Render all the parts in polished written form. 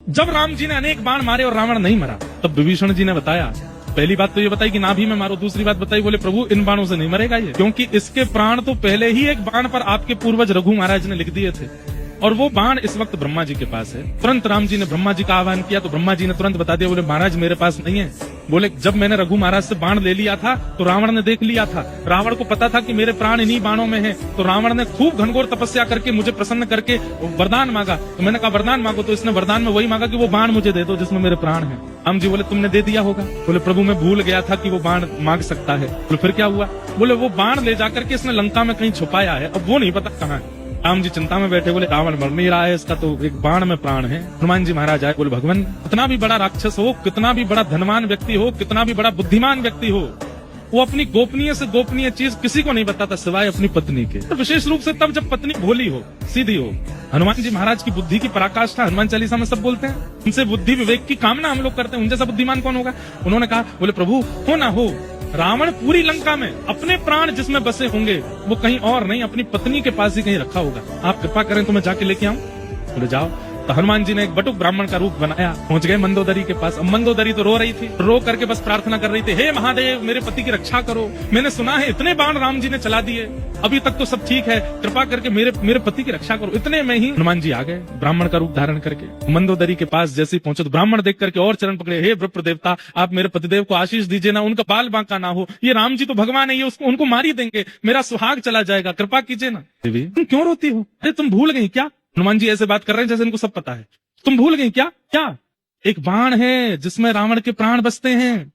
जब राम जी ने अनेक बाण मारे और रावण नहीं मरा, तब विभीषण जी ने बताया, पहली बात तो ये बताई कि नाभि में मारो, दूसरी बात बताई, बोले प्रभु इन बाणों से नहीं मरेगा ये, क्योंकि इसके प्राण तो पहले ही एक बाण पर आपके पूर्वज रघु महाराज ने लिख दिए थे, और वो बाण इस वक्त ब्रह्मा जी के पास है। तुरंत राम जी ने ब्रह्मा जी का आह्वान किया तो ब्रह्मा जी ने तुरंत बता दिया, बोले महाराज मेरे पास नहीं है। बोले जब मैंने रघु महाराज से बाण ले लिया था तो रावण ने देख लिया था, रावण को पता था कि मेरे प्राण इन्हीं बाणों में हैं, तो रावण ने खूब घनघोर तपस्या करके मुझे प्रसन्न करके वरदान मांगा। तो मैंने कहा वरदान मांगो, तो इसने वरदान में वही मांगा कि वो बाण मुझे दे दो जिसमें मेरे प्राण हैं। राम जी बोले तुमने दे दिया होगा। बोले प्रभु मैं भूल गया था कि वो बाण मांग सकता है। बोले फिर क्या हुआ? बोले वो बाण ले जाकर के इसने लंका में कहीं छुपाया है, अब वो नहीं पता कहाँ है। राम जी चिंता में बैठे, बोले रावण मर नहीं रहा है, इसका तो एक बाण में प्राण है। हनुमान जी महाराज आए, बोले भगवान कितना भी बड़ा राक्षस हो, कितना भी बड़ा धनवान व्यक्ति हो, कितना भी बड़ा बुद्धिमान व्यक्ति हो, वो अपनी गोपनीय से गोपनीय चीज किसी को नहीं बताता सिवाय अपनी पत्नी के, तो विशेष रूप से तब जब पत्नी भोली हो, सीधी हो। हनुमान जी महाराज की बुद्धि की पराकाष्ठा हनुमान चालीसा में सब बोलते हैं, उनसे बुद्धि विवेक की कामना हम लोग करते हैं, उन जैसा बुद्धिमान कौन होगा। उन्होंने कहा, बोले प्रभु हो ना हो, रावण पूरी लंका में अपने प्राण जिसमें बसे होंगे वो कहीं और नहीं, अपनी पत्नी के पास ही कहीं रखा होगा, आप कृपा करें तो मैं जाके लेके आऊं। बोले जाओ। तो हनुमान जी ने एक बटुक ब्राह्मण का रूप बनाया, पहुंच गए मंदोदरी के पास। अब मंदोदरी तो रो रही थी, रो करके बस प्रार्थना कर रही थी, हे महादेव मेरे पति की रक्षा करो, मैंने सुना है इतने बाण राम जी ने चला दिए, अभी तक तो सब ठीक है, कृपा करके मेरे पति की रक्षा करो। इतने में ही हनुमान जी आ गए ब्राह्मण का रूप धारण करके। मंदोदरी के पास जैसे ही पहुंचे तो ब्राह्मण देख करके और चरण पकड़े, हे विप्र देवता आप मेरे पतिदेव को आशीष दीजिए ना, उनका बाल बांका ना हो, ये राम जी तो भगवान है, ये उसको उनको मार ही देंगे, मेरा सुहाग चला जाएगा, कृपा कीजिए ना। देवी तुम क्यों रोती हो? अरे तुम भूल गई क्या? हनुमान जी ऐसे बात कर रहे हैं जैसे इनको सब पता है। तुम भूल गई क्या? क्या? एक बाण है जिसमें रावण के प्राण बसते हैं,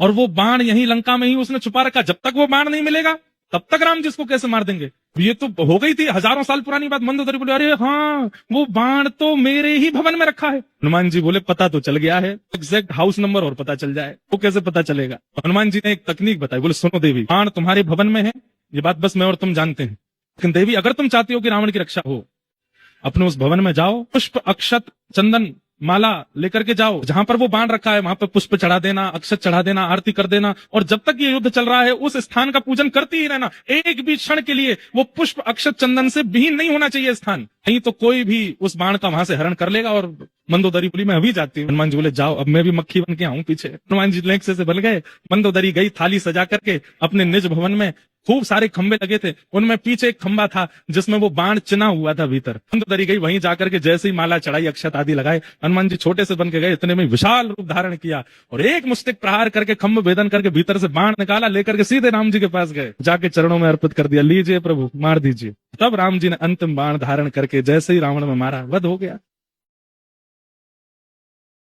और वो बाण यहीं लंका में ही उसने छुपा रखा, जब तक वो बाण नहीं मिलेगा तब तक राम जी इसको कैसे मार देंगे। ये तो हो गई थी हजारों साल पुरानी बात। मंदोदरी बोले अरे हाँ वो बाण तो मेरे ही भवन में रखा है। हनुमान जी बोले पता तो चल गया है, एग्जैक्ट हाउस नंबर और पता चल जाए, वो कैसे पता चलेगा। हनुमान जी ने एक तकनीक बताई, बोले सुनो देवी, बाण तुम्हारे भवन में है, ये बात बस मैं और तुम जानते हैं, लेकिन देवी अगर तुम चाहती हो कि रावण की रक्षा हो, अपने उस भवन में जाओ, पुष्प अक्षत चंदन माला लेकर के जाओ, जहां पर वो बाण रखा है वहां पर पुष्प चढ़ा देना, अक्षत चढ़ा देना, आरती कर देना, और जब तक ये युद्ध चल रहा है उस स्थान का पूजन करती ही रहना। एक भी क्षण के लिए वो पुष्प अक्षत चंदन से विहीन नहीं होना चाहिए स्थान, नहीं तो कोई भी उस बाण का वहां से हरण कर लेगा। और मंदोदरी बोली मैं अभी जाती हूँ। हनुमान जी बोले जाओ, अब मैं भी मक्खी बन के आऊं पीछे। हनुमान जी लेक्से से बन गए, मंदोदरी गई थाली सजा करके अपने निज भवन में, खूब सारे खंबे लगे थे, उनमें पीछे एक खंबा था जिसमें वो बाण चिना हुआ था भीतर। मंदोदरी गई, वहीं जाकर के जैसे ही माला चढ़ाई, अक्षत आदि लगाए, हनुमान जी छोटे से बन के गए, इतने में विशाल रूप धारण किया और एक मुष्टिक प्रहार करके खंभ भेदन करके भीतर से बाण निकाला, लेकर के सीधे राम जी के पास गए, जाके चरणों में अर्पित कर दिया, लीजिए प्रभु मार दीजिए। तब राम जी ने अंतिम बाण धारण करके जैसे ही रावण में मारा, वध हो गया।